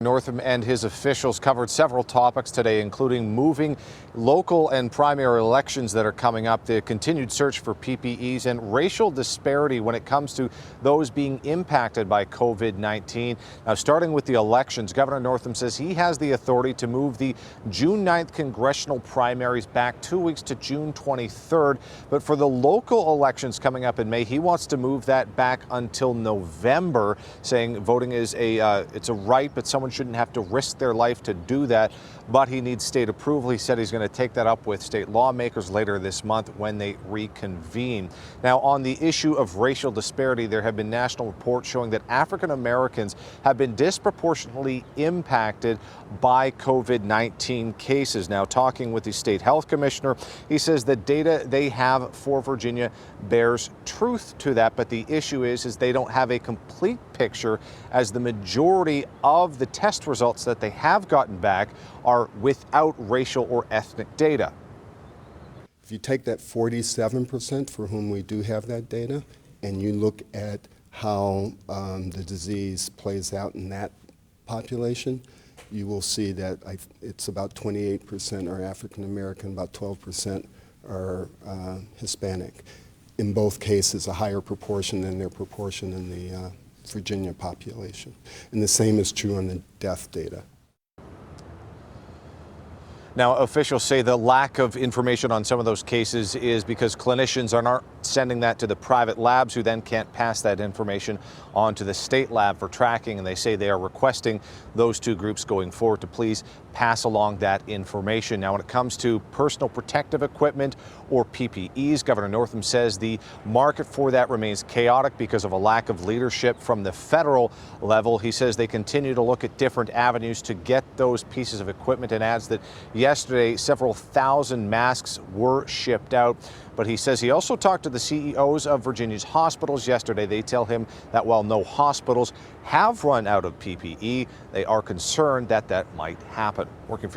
Northam and his officials covered several topics today, including moving local and primary elections that are coming up, the continued search for PPEs, and racial disparity when it comes to those being impacted by COVID-19. Now, starting with the elections, Governor Northam says he has the authority to move the June 9th congressional primaries back 2 weeks to June 23rd. But for the local elections coming up in May, he wants to move that back until November, saying voting is it's a right, but someone shouldn't have to risk their life to do that. But he needs state approval. He said he's going to take that up with state lawmakers later this month when they reconvene. Now, on the issue of racial disparity, there have been national reports showing that African Americans have been disproportionately impacted by COVID-19 cases. Now, talking with the state health commissioner, he says the data they have for Virginia bears truth to that, but the issue is they don't have a complete picture, as the majority of the test results that they have gotten back are without racial or ethnic data. If you take that 47% for whom we do have that data, and you look at how the disease plays out in that population, you will see that it's about 28% are African American, about 12% are Hispanic. In both cases, a higher proportion than their proportion in the Virginia population. And the same is true on the death data. Now, officials say the lack of information on some of those cases is because clinicians are not sending that to the private labs, who then can't pass that information on to the state lab for tracking. And they say they are requesting those two groups going forward to please pass along that information. Now, when it comes to personal protective equipment or PPEs, Governor Northam says the market for that remains chaotic because of a lack of leadership from the federal level. He says they continue to look at different avenues to get those pieces of equipment, and adds that yesterday several thousand masks were shipped out. But he says he also talked to the CEOs of Virginia's hospitals yesterday. They tell him that while no hospitals have run out of PPE, they are concerned that that might happen. Working for you.